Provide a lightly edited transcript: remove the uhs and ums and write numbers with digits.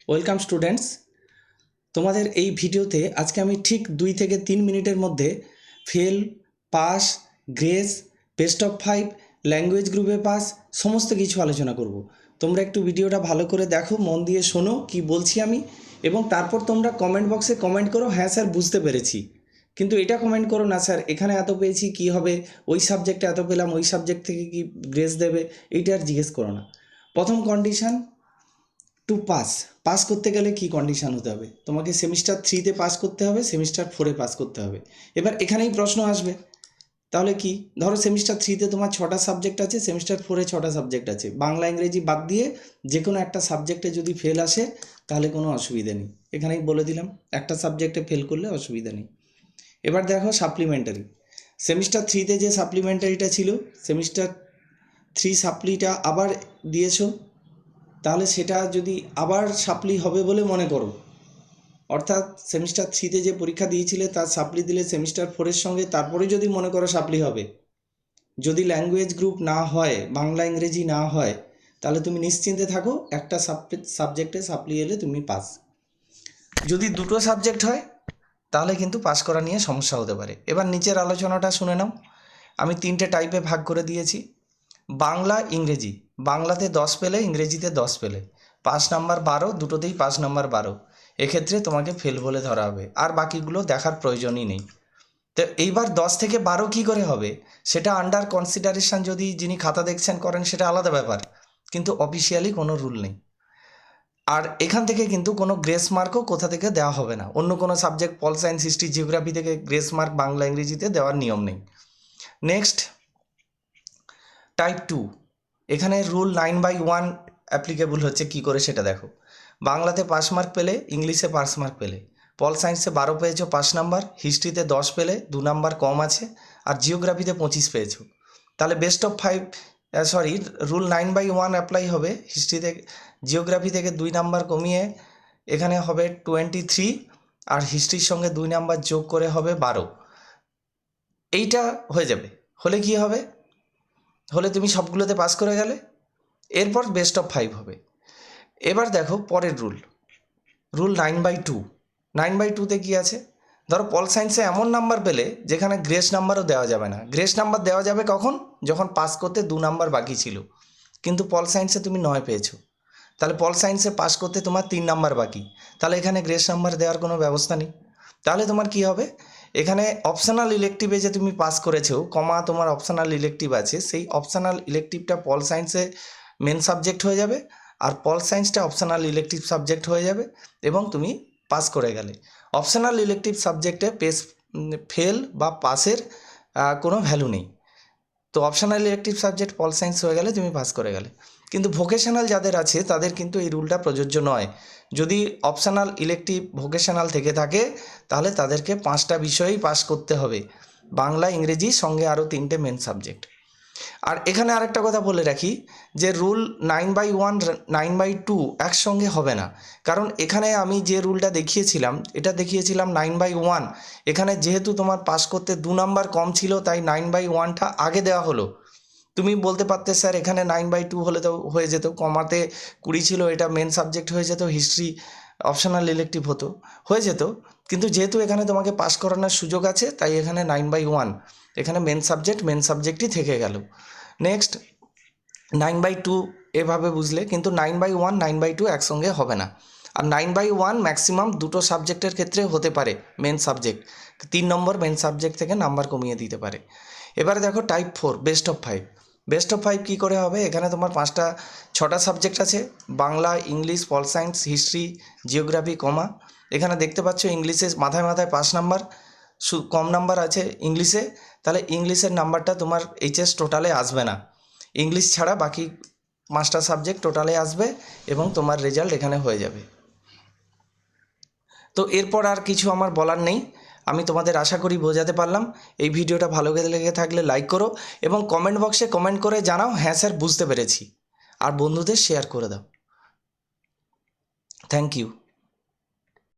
Welcome students. তোমাদের এই ভিডিওতে আজকে আমি ঠিক 2 থেকে 3 মিনিটের মধ্যে fail, pass, grace, best of 5, language গ্রুপে পাস সমস্ত কিছু আলোচনা করব। তোমরা একটু ভিডিওটা ভালো করে দেখো, মন দিয়ে শোনো কি বলছি আমি, এবং তারপর তোমরা কমেন্ট বক্সে কমেন্ট করো, হ্যাঁ স্যার বুঝতে পেরেছি। কিন্তু এটা কমেন্ট করো না স্যার এখানে এত পেয়েছি কি হবে, ওই সাবজেক্টে এত পেলাম, ওই সাবজেক্ট থেকে কি গ্রেস দেবে, এইটা আর জিজ্ঞেস করো না। প্রথম কন্ডিশন, টু পাস, পাস করতে গেলে কি কন্ডিশন হতে হবে, তোমাকে সেমিস্টার 3-তে পাস করতে হবে, সেমিস্টার 4-এ পাস করতে হবে। এবার এখানেই প্রশ্ন আসবে, তাহলে কি, ধরো সেমিস্টার 3-তে তোমার 6টা সাবজেক্ট আছে, সেমিস্টার 4-এ 6টা সাবজেক্ট আছে, বাংলা ইংরেজি বাদ দিয়ে যে কোনো একটা সাবজেক্টে যদি ফেল আসে তাহলে কোনো অসুবিধা নেই, এখানেই বলে দিলাম একটা সাবজেক্টে ফেল করলে অসুবিধা নেই। এবার দেখো সাপ্লিমেন্টারি, সেমিস্টার 3-তে যে সাপ্লিমেন্টারিটা ছিল, সেমিস্টার 3 সাপ্লিটা আবার দিয়েছো, তাহলে সেটা যদি আবার সাপ্লি হবে বলে মনে করো, অর্থাৎ সেমিস্টার 3-তে যে পরীক্ষা দিয়েছিলে তার সাপ্লি দিলে সেমিস্টার 4-এর সঙ্গে, তারপরে যদি মনে করো সাপ্লি হবে, যদি ল্যাঙ্গুয়েজ গ্রুপ না হয়, বাংলা ইংরেজি না হয়, তাহলে তুমি নিশ্চিন্তে থাকো, একটা সাবজেক্টে সাপ্লি এলে তুমি পাস। যদি দুটো সাবজেক্ট হয় তাহলে কিন্তু পাস করা নিয়ে সমস্যা হতে পারে। এবার নিচের আলোচনাটা শুনে নাও। আমি 3টে টাইপে ভাগ করে দিয়েছি, বাংলা ইংরেজি। বাংলাতে 10 পেলে, ইংরেজিতে 10 পেলে, পাস নাম্বার 12, দুটোতেই পাস নাম্বার 12। এক্ষেত্রে তোমাকে ফেল বলে ধরা হবে, আর বাকিগুলো দেখার প্রয়োজনই নেই। তো এইবার 10 থেকে 12 কী করে হবে, সেটা আন্ডার কনসিডারেশন, যদি যিনি খাতা দেখছেন করেন সেটা আলাদা ব্যাপার, কিন্তু অফিসিয়ালি কোনো রুল নেই। আর এখান থেকে কিন্তু কোনো গ্রেস মার্কও কোথা থেকে দেওয়া হবে না, অন্য কোনো সাবজেক্ট পল সায়েন্স হিস্ট্রি জিওগ্রাফি থেকে গ্রেস মার্ক বাংলা ইংরেজিতে দেওয়ার নিয়ম নেই। নেক্সট, টাইপ 2, এখানে রুল 9/1 অ্যাপ্লিকেবল হচ্ছে, কি করে সেটা দেখো। বাংলাতে পাস মার্ক পেলে, ইংলিশে পাস মার্ক পেলে, পল সায়েন্সে 12 পেয়েছো 5 নাম্বার, হিস্ট্রিতে 10 পেলে 2 নাম্বার কম আছে, আর জিওগ্রাফিতে 25 পেয়েছো, তাহলে best of 5, sorry, rule 9/1 apply হবে। হিস্ট্রিতে, জিওগ্রাফি থেকে 2 নাম্বার কমিয়ে এখানে হবে 23, আর হিস্ট্রির সঙ্গে 2 নাম্বার যোগ করে হবে 12। এইটা হয়ে যাবে, হলে কি হবে, হলে তুমি সবগুলোতে পাস করে গেলে, এরপর বেস্ট অফ 5 হবে। এবার দেখো পরের রুল, রুল 9/2। 9/2তে কী আছে, ধরো পল সায়েন্সে এমন নাম্বার পেলে যেখানে গ্রেস নাম্বারও দেওয়া যাবে না। গ্রেস নাম্বার দেওয়া যাবে কখন, যখন পাস করতে 2 নাম্বার বাকি ছিল, কিন্তু পল সায়েন্সে তুমি 9 পেয়েছো, তাহলে পল সায়েন্সে পাস করতে তোমার 3 নাম্বার বাকি, তাহলে এখানে গ্রেস নাম্বার দেওয়ার কোনো ব্যবস্থা নেই। তাহলে তোমার কি হবে, এখানে অপশনাল ইলেকটিভে যে তুমি পাস করেছো, কমা তোমার অপশনাল ইলেকটিভ আছে, সেই অপশনাল ইলেকটিভটা পল সায়েন্সে মেন সাবজেক্ট হয়ে যাবে, আর পল সায়েন্সটা অপশনাল ইলেকটিভ সাবজেক্ট হয়ে যাবে, এবং তুমি পাস করে গেলে। অপশনাল ইলেকটিভ সাবজেক্টে ফেল বা পাসের কোনো ভ্যালু নেই। তো optional elective subject pol science হয়ে গেলে তুমি পাস করে গেলে। কিন্তু ভোকেশনাল যাদের আছে তাদের কিন্তু এই রুলটা প্রযোজ্য নয়। যদি অপশনাল ইলেকটিভ ভোকেশনাল থেকে থাকে তাহলে তাদেরকে 5টা বিষয়েই পাস করতে হবে, বাংলা ইংরেজি সঙ্গে আরও 3টে মেন সাবজেক্ট। আর এখানে আরেকটা কথা বলে রাখি, যে রুল 9/1 9/2 একসঙ্গে হবে না, কারণ এখানে আমি যে রুলটা দেখিয়েছিলাম এটা দেখিয়েছিলাম 9/1। এখানে যেহেতু তোমার পাস করতে 2 নাম্বার কম ছিল, তাই 9/1টা আগে দেওয়া হলো। তুমি বলতে পারতে স্যার এখানে 9/2 হলে তো হয়ে যেত, কমাতে 20 ছিল, এটা মেন সাবজেক্ট হয়ে যেত, হিস্ট্রি অপশনাল ইলেকটিভ হতো, হয়ে যেত, কিন্তু যেহেতু এখানে তোমাকে পাস করানোর সুযোগ আছে তাই এখানে 9/1, এখানে মেন সাবজেক্টই থেকে গেল। নেক্সট, 9/2 এভাবে বুঝলে, কিন্তু 9/1 9/2 একসঙ্গে হবে না। আর 9/1 ম্যাক্সিমাম দুটো সাবজেক্টের ক্ষেত্রে হতে পারে, মেন সাবজেক্ট 3 নম্বর মেন সাবজেক্ট থেকে নাম্বার কমিয়ে দিতে পারে। এবারে দেখো type 4, best of 5। Best of 5 কী করে হবে, এখানে তোমার 6টা সাবজেক্ট আছে, Bangla, English, pol science, history, geography, কমা। এখানে দেখতে পাচ্ছ ইংলিশে মাথায় মাথায় 5 নাম্বার, কম নাম্বার আছে ইংলিশে, তাহলে ইংলিশের নাম্বারটা তোমার এইচএস টোটালে আসবে না, ইংলিশ ছাড়া বাকি 5টা সাবজেক্ট টোটালে আসবে, এবং তোমার রেজাল্ট এখানে হয়ে যাবে। তো এরপর আর কিছু আমার বলার নেই, আমি তোমাদের আশা করি বোঝাতে পারলাম। এই ভিডিওটা ভালো লেগে থাকলে লাইক করো, এবং কমেন্ট বক্সে কমেন্ট করে জানাও হ্যাঁ স্যার বুঝতে পেরেছি, আর বন্ধুদের শেয়ার করে দাও। Thank you.